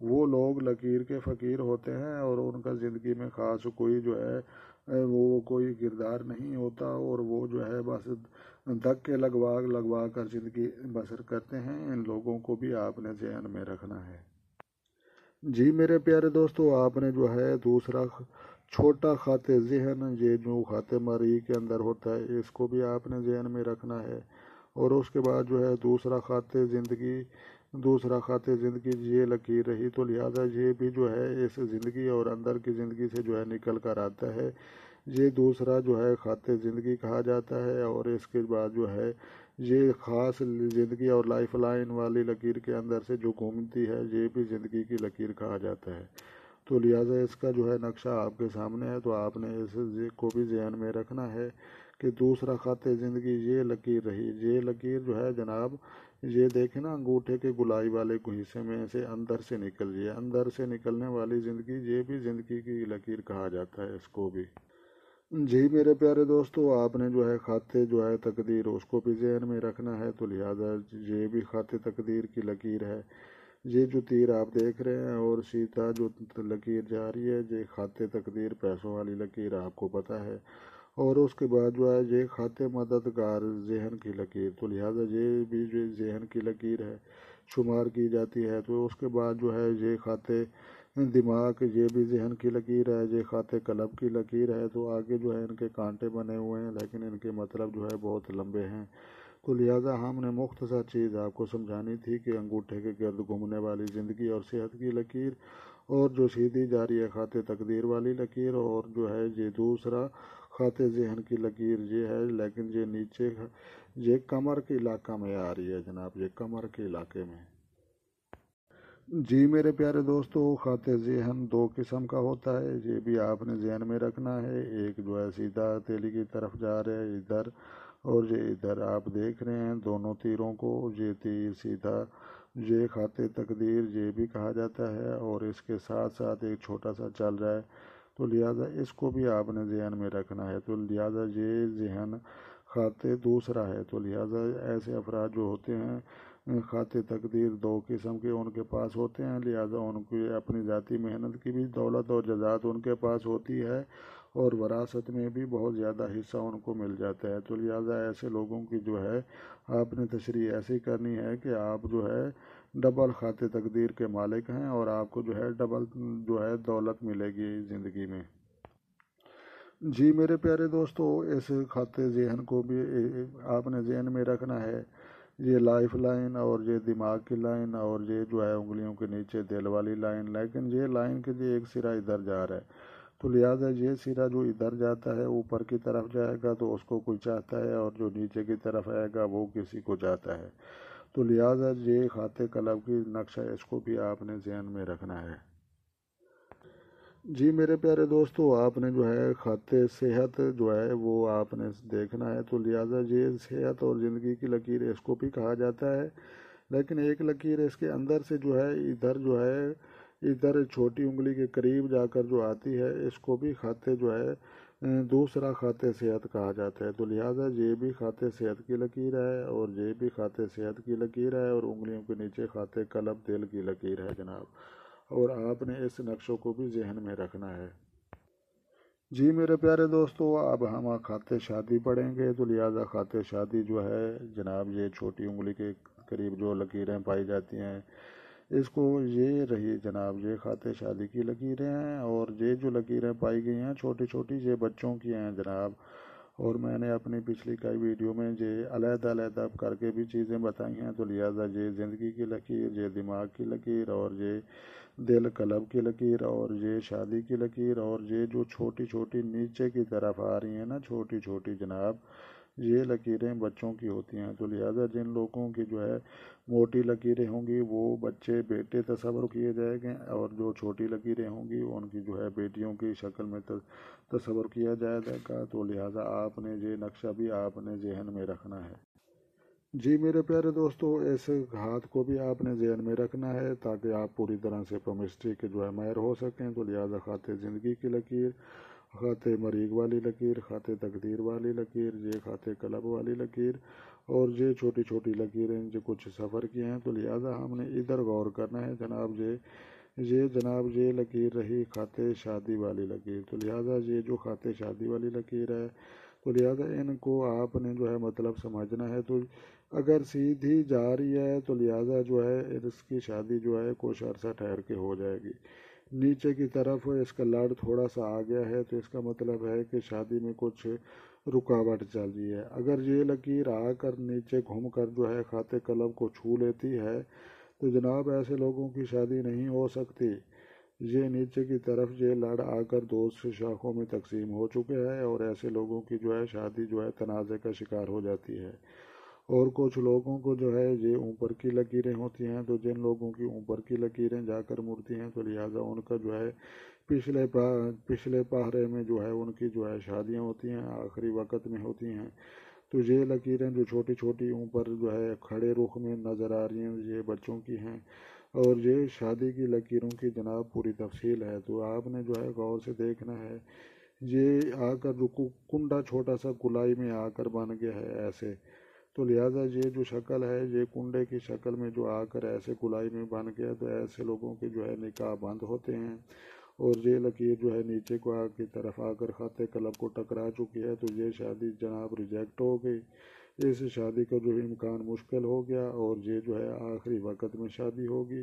وہ لوگ لکیر کے فقیر ہوتے ہیں اور ان کا زندگی میں خاص کوئی جو ہے وہ کوئی کردار نہیں ہوتا، اور وہ جو ہے بس دھکے لگوا کر زندگی بسر کرتے ہیں۔ ان لوگوں کو بھی آپ نے ذہن میں رکھنا ہے۔ جی میرے پیارے دوستو، آپ نے جو ہے دوسرا چھوٹا خط ذہن، یہ جو خط مری کے اندر ہوتا ہے، اس کو بھی آپ نے ذہن میں رکھنا ہے۔ اور اس کے بعد جو ہے دوسرا خط زندگی یہ لکیر رہی، تو لہٰذا یہ بھی جو ہے اس زندگی اور اندر کی زندگی سے جو ہے نکل کر آتا ہے۔ یہ دوسرا جو ہے خط زندگی کہا جاتا ہے، اور اس کے بعد جو ہے یہ خاص زندگی اور لائف لائن والی لکیر کے اندر سے جو گھومتی ہے، یہ بھی زندگی کی لکیر کہا جاتا ہے۔ تو لہٰذا اس کا جو ہے نقشہ آپ کے سامنے ہے، تو آپ نے اس کو بھی ذہن میں رکھنا ہے کہ دوسرا خط زندگی یہ لکیر رہی۔ یہ لکیر جو ہے جناب، یہ دیکھیں نا انگوٹھے کے گلائی والے حصے میں سے اندر سے نکل جائے، اندر سے نکلنے والی زندگی، یہ بھی زندگی کی لکیر کہا جاتا ہے اس کو بھی۔ جی میرے پیارے دوستو، آپ نے جو ہے خط جو ہے تقدیر، اس کو بھی ذہن میں رکھنا ہے، تو لہٰذا یہ بھی خط تقدیر کی لکیر ہے۔ یہ جو تیر آپ دیکھ رہے ہیں اور سیدھا جو لکیر جا رہی ہے، یہ خط تقدیر پیسوں والی لکیر آپ کو پتہ ہے۔ اور اس کے بعد جو ہے یہ خط مددگار ذہن کی لکیر، تو لہٰذا یہ بھی جو ذہن کی لکیر ہے شمار کی جاتی ہے۔ تو اس کے بعد جو ہے یہ خط دماغ، یہ بھی ذہن کی لکیر ہے، یہ خط قلب کی لکیر ہے۔ تو آگے جو ہے ان کے کانٹے بنے ہوئے ہیں، لیکن ان کے مطلب جو ہے بہت لمبے ہیں۔ تو لہٰذا ہم نے مختصر چیز آپ کو سمجھانی تھی کہ انگوٹھے کے گرد گھومنے والی زندگی اور صحت کی لکیر، اور جو سیدھی جا رہی ہے خط تقدیر والی لکیر، اور جو ہے یہ دوسرا خط ذہن کی لکیر یہ ہے، لیکن یہ نیچے یہ کمر کے علاقہ میں آ رہی ہے جناب، یہ کمر کے علاقے میں۔ جی میرے پیارے دوستو، خط ذہن دو قسم کا ہوتا ہے، یہ بھی آپ نے ذہن میں رکھنا ہے۔ ایک جو ہے سیدھا ہتھیلی کی طرف جا رہا ہے ادھر، اور یہ ادھر آپ دیکھ رہے ہیں دونوں تیروں کو، یہ تیر سیدھا، یہ خط تقدیر یہ بھی کہا جاتا ہے، اور اس کے ساتھ ساتھ ایک چھوٹا سا چل رہا ہے، تو لہٰذا اس کو بھی آپ نے ذہن میں رکھنا ہے۔ تو لہٰذا یہ ذہن خط دوسرا ہے۔ تو لہٰذا ایسے افراد جو ہوتے ہیں خط تقدیر دو قسم کے ان کے پاس ہوتے ہیں، لہٰذا ان کی اپنی ذاتی محنت کی بھی دولت اور جزات ان کے پاس ہوتی ہے، اور وراثت میں بھی بہت زیادہ حصہ ان کو مل جاتا ہے۔ تو لہٰذا ایسے لوگوں کی جو ہے آپ نے تشریح ایسی کرنی ہے کہ آپ جو ہے ڈبل خط تقدیر کے مالک ہیں، اور آپ کو جو ہے ڈبل جو ہے دولت ملے گی زندگی میں۔ جی میرے پیارے دوستو، اس خط ذہن کو بھی آپ نے ذہن میں رکھنا ہے۔ یہ لائف لائن اور یہ دماغ کی لائن، اور یہ جو ہے انگلیوں کے نیچے دل والی لائن، لیکن یہ لائن کے لیے ایک سرا ادھر جا رہا ہے، تو لہٰذا یہ سرا جو ادھر جاتا ہے اوپر کی طرف جائے گا تو اس کو کوئی چاہتا ہے، اور جو نیچے کی طرف آئے گا وہ کسی کو چاہتا ہے۔ تو لہٰذا یہ خط قلب کی نقشہ، اس کو بھی آپ نے ذہن میں رکھنا ہے۔ جی میرے پیارے دوستو، آپ نے جو ہے خط صحت جو ہے وہ آپ نے دیکھنا ہے، تو لہٰذا یہ صحت اور زندگی کی لکیر اس کو بھی کہا جاتا ہے، لیکن ایک لکیر اس کے اندر سے جو ہے ادھر جو ہے ادھر چھوٹی انگلی کے قریب جا کر جو آتی ہے، اس کو بھی خط جو ہے دوسرا خط صحت کہا جاتا ہے۔ تو لہٰذا یہ بھی خط صحت کی لکیر ہے، اور یہ بھی خط صحت کی لکیر ہے، اور انگلیوں کے نیچے خط قلب دل کی لکیر ہے جناب، اور آپ نے اس نقشوں کو بھی ذہن میں رکھنا ہے۔ جی میرے پیارے دوستو، اب ہم خط شادی پڑھیں گے، تو لہٰذا خط شادی جو ہے جناب، یہ چھوٹی انگلی کے قریب جو لکیریں پائی جاتی ہیں، اس کو یہ رہی جناب، یہ خط شادی کی لکیریں ہیں، اور یہ جو لکیریں پائی گئی ہیں چھوٹی چھوٹی، یہ بچوں کی ہیں جناب، اور میں نے اپنی پچھلی کئی ویڈیو میں یہ علیحدہ علیحدہ کر کے بھی چیزیں بتائی ہیں۔ تو لہٰذا یہ زندگی کی لکیر، یہ دماغ کی لکیر، اور یہ دل قلب کی لکیر، اور یہ شادی کی لکیر، اور یہ جو چھوٹی چھوٹی نیچے کی طرف آ رہی ہیں نا چھوٹی چھوٹی جناب، یہ لکیریں بچوں کی ہوتی ہیں۔ تو لہٰذا جن لوگوں کی جو ہے موٹی لکیریں ہوں گی وہ بچے بیٹے تصور کیے جائیں گے، اور جو چھوٹی لکیریں ہوں گی ان کی جو ہے بیٹیوں کی شکل میں تصور کیا جائے گا۔ تو لہٰذا آپ نے یہ نقشہ بھی آپ نے ذہن میں رکھنا ہے۔ جی میرے پیارے دوستو، اس ہاتھ کو بھی آپ نے ذہن میں رکھنا ہے تاکہ آپ پوری طرح سے کیمسٹری کے جو ہے ماہر ہو سکیں۔ تو لہٰذا خط زندگی کی لکیر، خط مریخ والی لکیر، خط تقدیر والی لکیر، یہ خط قلب والی لکیر، اور یہ چھوٹی چھوٹی لکیریں جو کچھ سفر کی ہیں۔ تو لہٰذا ہم نے ادھر غور کرنا ہے جناب، یہ جناب یہ لکیر رہی خط شادی والی لکیر، تو لہٰذا یہ جو خط شادی والی لکیر ہے تو لہٰذا ان کو آپ نے جو ہے مطلب سمجھنا ہے۔ تو اگر سیدھی جا رہی ہے تو لہٰذا جو ہے اس کی شادی جو ہے کچھ عرصہ ٹھہر کے ہو جائے گی۔ نیچے کی طرف اس کا لڑ تھوڑا سا آ گیا ہے تو اس کا مطلب ہے کہ شادی میں کچھ رکاوٹ چل رہی ہے۔ اگر یہ لکیر آ کر نیچے گھوم کر جو ہے خط قلب کو چھو لیتی ہے تو جناب ایسے لوگوں کی شادی نہیں ہو سکتی۔ یہ نیچے کی طرف یہ لڑ آ کر دو شاخوں میں تقسیم ہو چکے ہیں اور ایسے لوگوں کی جو ہے شادی جو ہے تنازع کا شکار ہو جاتی ہے۔ اور کچھ لوگوں کو جو ہے یہ اوپر کی لکیریں ہوتی ہیں، تو جن لوگوں کی اوپر کی لکیریں جا کر مڑتی ہیں تو لہٰذا ان کا جو ہے پچھلے پہرے میں جو ہے ان کی جو ہے شادیاں ہوتی ہیں، آخری وقت میں ہوتی ہیں۔ تو یہ لکیریں جو چھوٹی چھوٹی اوپر جو ہے کھڑے رخ میں نظر آ رہی ہیں یہ بچوں کی ہیں، اور یہ شادی کی لکیروں کی جناب پوری تفصیل ہے۔ تو آپ نے جو ہے غور سے دیکھنا ہے، یہ آ کر جو کنڈا چھوٹا سا گلائی میں آ کر بن گیا ہے ایسے، تو لہٰذا یہ جو شکل ہے یہ کنڈے کی شکل میں جو آ کر ایسے گلائی میں بن گیا تو ایسے لوگوں کے جو ہے نکاح بند ہوتے ہیں۔ اور یہ لکیر جو ہے نیچے کو کی طرف آ کر خط قلب کو ٹکرا چکی ہے تو یہ شادی جناب ریجیکٹ ہو گئی، اس شادی کا جو امکان مشکل ہو گیا اور یہ جو ہے آخری وقت میں شادی ہوگی۔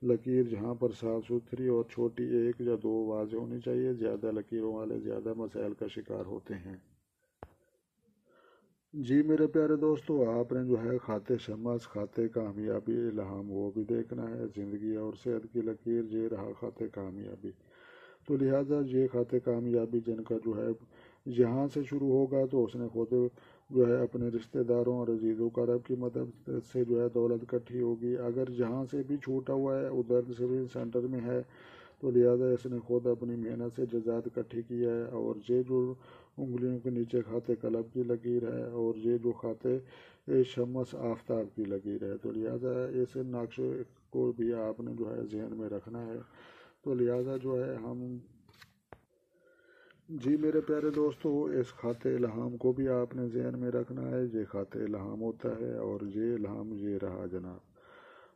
لکیر جہاں پر صاف ستھری اور چھوٹی ایک یا دو واضح ہونی چاہیے، زیادہ لکیروں والے زیادہ مسائل کا شکار ہوتے ہیں۔ جی میرے پیارے دوستو، آپ نے جو ہے خط شمس، خط کامیابی، الہام وہ بھی دیکھنا ہے۔ زندگی اور صحت کی لکیر یہ رہا خط کامیابی، تو لہٰذا یہ خط کامیابی جن کا جو ہے یہاں سے شروع ہوگا تو اس نے خود جو ہے اپنے رشتہ داروں اور عزیز و اقارب کی مدد سے جو ہے دولت اکٹھی ہوگی۔ اگر جہاں سے بھی چھوٹا ہوا ہے ادھر سے بھی سینٹر میں ہے تو لہٰذا اس نے خود اپنی محنت سے جزات اکٹھی کیا ہے۔ اور یہ جو انگلیوں کے نیچے خط قلب کی لکیر ہے اور یہ جو خط شمس آفتاب کی لکیر ہے، تو لہٰذا اس نقشے کو بھی آپ نے جو ہے ذہن میں رکھنا ہے۔ تو لہٰذا جو ہے جی میرے پیارے دوستو، اس خط الہام کو بھی آپ نے ذہن میں رکھنا ہے۔ یہ خط الہام ہوتا ہے اور یہ الہام یہ رہا جناب۔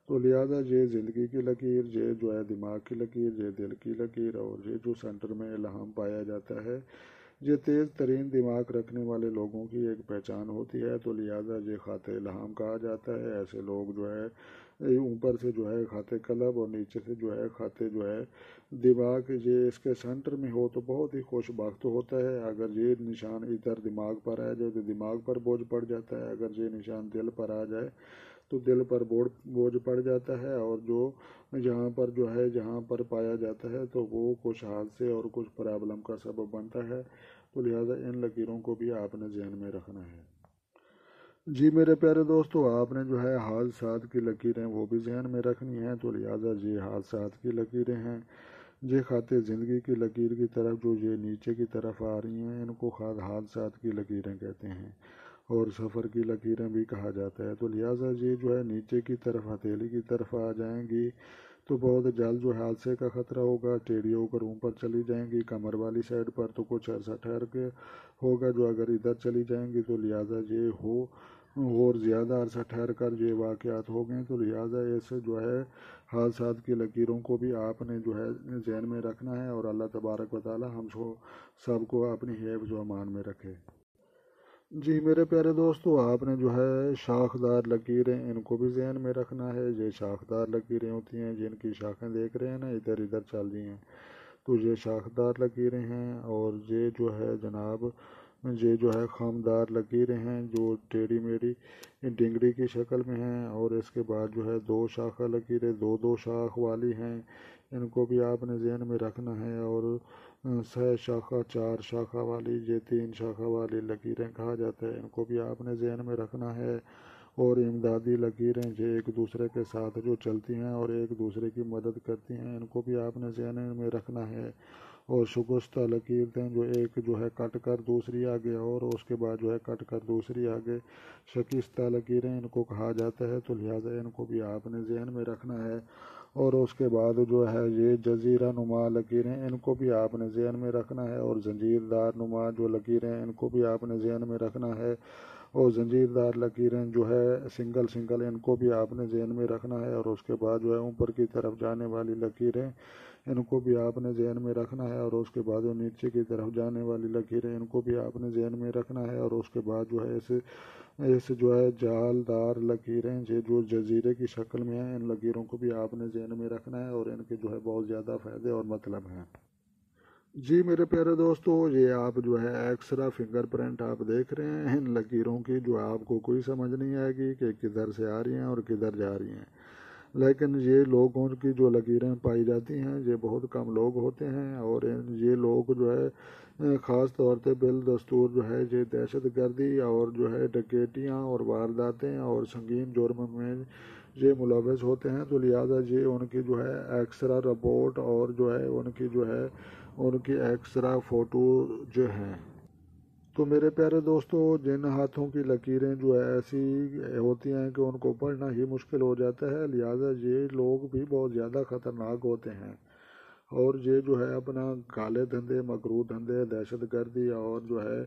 تو لہٰذا یہ زندگی کی لکیر، یہ جو ہے دماغ کی لکیر، یہ دل کی لکیر، اور یہ جو سینٹر میں الہام پایا جاتا ہے یہ تیز ترین دماغ رکھنے والے لوگوں کی ایک پہچان ہوتی ہے۔ تو لہٰذا یہ خط الہام کہا جاتا ہے۔ ایسے لوگ جو ہے اوپر سے جو ہے خط قلب اور نیچے سے جو ہے خط جو ہے دماغ یہ اس کے سینٹر میں ہو تو بہت ہی خوش بخت ہوتا ہے۔ اگر یہ نشان ادھر دماغ پر آ جائے تو دماغ پر بوجھ پڑ جاتا ہے، اگر یہ نشان دل پر آ جائے تو دل پر بوجھ پڑ جاتا ہے، اور جو جہاں پر پایا جاتا ہے تو وہ کچھ حادثے اور کچھ پرابلم کا سبب بنتا ہے۔ تو لہٰذا ان لکیروں کو بھی آپ نے ذہن میں رکھنا ہے۔ جی میرے پیارے دوستو، آپ نے جو ہے حادثات کی لکیریں وہ بھی ذہن میں رکھنی ہیں۔ تو لہٰذا یہ حادثات کی لکیریں ہیں، یہ خط زندگی کی لکیر کی طرف جو یہ نیچے کی طرف آ رہی ہیں ان کو حادثات کی لکیریں کہتے ہیں، اور سفر کی لکیریں بھی کہا جاتا ہے۔ تو لہٰذا یہ جو ہے نیچے کی طرف ہتھیلی کی طرف آ جائیں گی تو بہت جلد جو حادثے کا خطرہ ہوگا، ٹیڑھی ہو کر اوپر چلی جائیں گی کمر والی سائڈ پر تو کچھ عرصہ ٹھہر کے ہوگا، جو اگر ادھر چلی جائیں گی تو لہٰذا یہ ہو اور زیادہ عرصہ ٹھہر کر یہ واقعات ہو گئے۔ تو لہٰذا اس جو ہے حادثات کی لکیروں کو بھی آپ نے جو ہے ذہن میں رکھنا ہے، اور اللہ تبارک و تعالی ہم سب کو اپنی حفظ و امان میں رکھے۔ جی میرے پیارے دوستو، آپ نے جو ہے شاخدار لکیریں ان کو بھی ذہن میں رکھنا ہے۔ یہ شاخدار لکیریں ہوتی ہیں جن کی شاخیں دیکھ رہے ہیں نا ادھر ادھر چل رہی ہیں، تو یہ شاخدار لکیریں ہیں۔ اور یہ جو ہے جناب یہ جو ہے خمدار لکیریں ہیں جو ٹیڑھی میڑھی ڈنگری کی شکل میں ہیں، اور اس کے بعد جو ہے دو شاخہ لکیریں دو شاخ والی ہیں، ان کو بھی آپ نے ذہن میں رکھنا ہے۔ اور 6 شاخہ 4 شاخہ والی یہ 3 شاخہ والی لکیریں کہا جاتا ہے، ان کو بھی آپ نے ذہن میں رکھنا ہے۔ اور امدادی لکیریں یہ ایک دوسرے کے ساتھ جو چلتی ہیں اور ایک دوسرے کی مدد کرتی ہیں، ان کو بھی آپ نے ذہن میں رکھنا ہے۔ اور شگفتہ لکیریں جو ایک جو ہے کٹ کر دوسری آگے اور اس کے بعد جو ہے کٹ کر دوسری آگے، شکستہ لکیریں ان کو کہا جاتا ہے۔ تو لہٰذا ان کو بھی آپ نے ذہن میں رکھنا ہے۔ اور اس کے بعد جو ہے یہ جزیرہ نما لکیریں ان کو بھی آپ نے ذہن میں رکھنا ہے، اور زنجیر دار نما جو لکیریں ان کو بھی آپ نے ذہن میں رکھنا ہے۔ اور زنجیر دار لکیریں جو ہے سنگل سنگل، ان کو بھی آپ نے ذہن میں رکھنا ہے۔ اور اس کے بعد جو ہے اوپر کی طرف جانے والی لکیریں، ان کو بھی آپ نے ذہن میں رکھنا ہے۔ اور اس کے بعد جو نیچے کی طرف جانے والی لکیریں، ان کو بھی آپ نے ذہن میں رکھنا ہے۔ اور اس کے بعد جو ہے ایسے جو ہے جال دار لکیریں جو جزیرے کی شکل میں ہیں، ان لکیروں کو بھی آپ نے ذہن میں رکھنا ہے، اور ان کے جو ہے بہت زیادہ فائدے اور مطلب ہیں۔ جی میرے پیارے دوستو، یہ آپ جو ہے ایکسرا فنگر پرنٹ آپ دیکھ رہے ہیں۔ ان لکیروں کی جو آپ کو کوئی سمجھ نہیں آئے گی کہ کدھر سے آ رہی ہیں اور کدھر جا رہی ہیں، لیکن یہ لوگوں کی جو لکیریں پائی جاتی ہیں یہ بہت کم لوگ ہوتے ہیں، اور یہ لوگ جو ہے خاص طور پہ بالدستور جو ہے یہ دہشت گردی اور جو ہے ڈکیتیاں اور وارداتیں اور سنگین جرم میں یہ ملوث ہوتے ہیں، تو لہٰذا یہ ان کی جو ہے ایکسرا رپورٹ اور جو ہے ان کی ایکسرا فوٹو جو ہیں۔ تو میرے پیارے دوستو، جن ہاتھوں کی لکیریں جو ہے ایسی ہوتی ہیں کہ ان کو پڑھنا ہی مشکل ہو جاتا ہے، لہٰذا یہ لوگ بھی بہت زیادہ خطرناک ہوتے ہیں، اور یہ جو ہے اپنا کالے دھندے، مکروہ دھندے، دہشت گردی اور جو ہے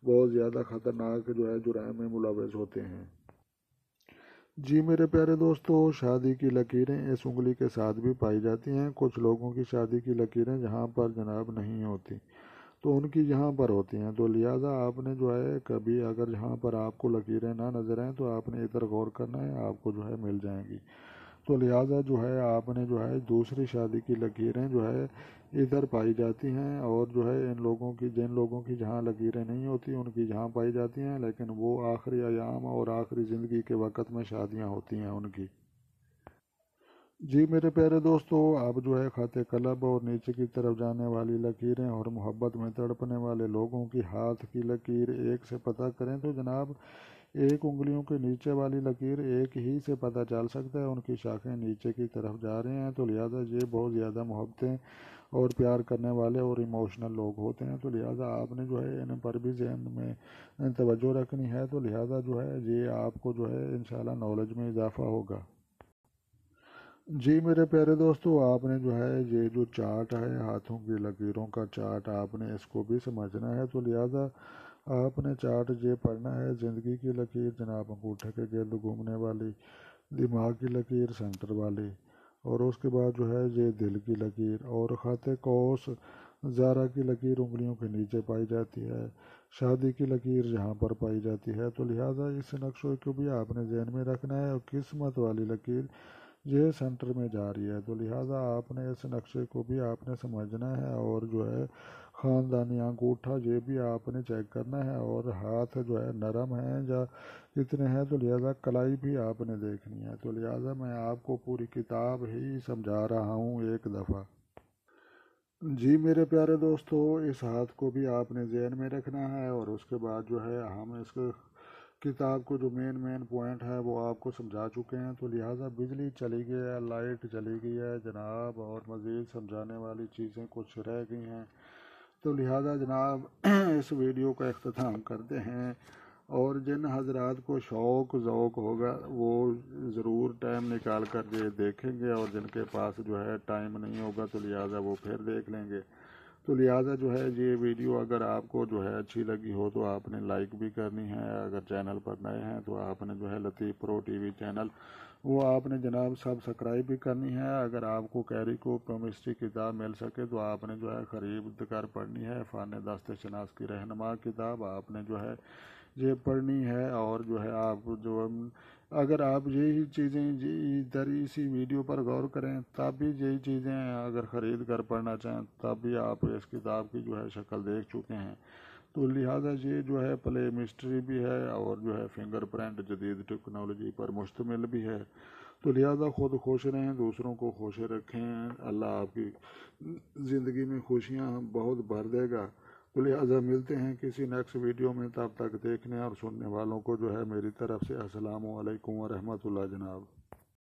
بہت زیادہ خطرناک جو ہے جرائم میں ملوث ہوتے ہیں۔ جی میرے پیارے دوستو، شادی کی لکیریں اس انگلی کے ساتھ بھی پائی جاتی ہیں۔ کچھ لوگوں کی شادی کی لکیریں جہاں پر جناب نہیں ہوتی تو ان کی یہاں پر ہوتی ہیں، تو لہٰذا آپ نے جو ہے کبھی اگر یہاں پر آپ کو لکیریں نہ نظر آئیں تو آپ نے ادھر غور کرنا ہے، آپ کو جو ہے مل جائیں گی۔ تو لہٰذا جو ہے آپ نے جو ہے دوسری شادی کی لکیریں جو ہے ادھر پائی جاتی ہیں، اور جو ہے جن لوگوں کی جہاں لکیریں نہیں ہوتی ان کی جہاں پائی جاتی ہیں، لیکن وہ آخری ایام اور آخری زندگی کے وقت میں شادیاں ہوتی ہیں ان کی۔ جی میرے پیارے دوستو، اب جو ہے خط قلب اور نیچے کی طرف جانے والی لکیریں اور محبت میں تڑپنے والے لوگوں کی ہاتھ کی لکیر ایک سے پتہ کریں تو جناب ایک انگلیوں کے نیچے والی لکیر ایک ہی سے پتہ چل سکتا ہے ان کی شاخیں نیچے کی طرف جا رہے ہیں، تو لہٰذا یہ بہت زیادہ محبتیں اور پیار کرنے والے اور ایموشنل لوگ ہوتے ہیں، تو لہٰذا آپ نے جو ہے ان پر بھی ذہن میں توجہ رکھنی ہے، تو لہٰذا جو ہے یہ آپ کو جو ہے انشاءاللہ نالج میں اضافہ ہوگا۔ جی میرے پیارے دوستو، آپ نے جو ہے یہ جو چارٹ ہے ہاتھوں کی لکیروں کا چارٹ، آپ نے اس کو بھی سمجھنا ہے، تو لہٰذا آپ نے چارٹ یہ پڑھنا ہے۔ زندگی کی لکیر جناب انگوٹھے کے گرد گھومنے والی، دماغ کی لکیر سینٹر والی، اور اس کے بعد جو ہے یہ دل کی لکیر، اور خط قوس زارہ کی لکیر انگلیوں کے نیچے پائی جاتی ہے، شادی کی لکیر یہاں پر پائی جاتی ہے، تو لہٰذا اس نقشے کو بھی آپ نے ذہن میں رکھنا ہے، اور قسمت والی لکیر یہ سینٹر میں جا رہی ہے، تو لہٰذا آپ نے اس نقشے کو بھی آپ نے سمجھنا ہے، اور جو ہے خاندانی انگوٹھا یہ بھی آپ نے چیک کرنا ہے، اور ہاتھ جو ہے نرم ہیں یا کتنے ہیں، تو لہٰذا کلائی بھی آپ نے دیکھنی ہے، تو لہٰذا میں آپ کو پوری کتاب ہی سمجھا رہا ہوں ایک دفعہ۔ جی میرے پیارے دوستو، اس ہاتھ کو بھی آپ نے ذہن میں رکھنا ہے، اور اس کے بعد جو ہے ہم اس کتاب کو جو مین پوائنٹ ہے وہ آپ کو سمجھا چکے ہیں، تو لہٰذا بجلی چلی گئی ہے، لائٹ چلی گئی ہے جناب، اور مزید سمجھانے والی چیزیں کچھ رہ گئی ہیں، تو لہٰذا جناب اس ویڈیو کا اختتام کرتے ہیں، اور جن حضرات کو شوق ذوق ہوگا وہ ضرور ٹائم نکال کر یہ دیکھیں گے، اور جن کے پاس جو ہے ٹائم نہیں ہوگا تو لہٰذا وہ پھر دیکھ لیں گے، تو لہٰذا جو ہے یہ ویڈیو اگر آپ کو جو ہے اچھی لگی ہو تو آپ نے لائک بھی کرنی ہے، اگر چینل پر نئے ہیں تو آپ نے جو ہے لطیف پرو ٹی وی چینل وہ آپ نے جناب سبسکرائب بھی کرنی ہے۔ اگر آپ کو کیری کو کیمسٹری کتاب مل سکے تو آپ نے جو ہے خرید کر پڑھنی ہے، فن دست شناس کی رہنما کتاب آپ نے جو ہے یہ پڑھنی ہے، اور جو ہے آپ جو اگر آپ یہی چیزیں ادھر اسی ویڈیو پر غور کریں تب بھی یہی چیزیں اگر خرید کر پڑھنا چاہیں تب بھی آپ اس کتاب کی جو ہے شکل دیکھ چکے ہیں، تو لہٰذا یہ جو ہے پلے مسٹری بھی ہے، اور جو ہے فنگر پرنٹ جدید ٹیکنالوجی پر مشتمل بھی ہے، تو لہٰذا خود خوش رہیں، دوسروں کو خوش رکھیں، اللہ آپ کی زندگی میں خوشیاں بہت بھر دے گا، تو لہٰذا ملتے ہیں کسی نیکسٹ ویڈیو میں، تب تک دیکھنے اور سننے والوں کو جو ہے میری طرف سے السلام علیکم ورحمۃ اللہ جناب۔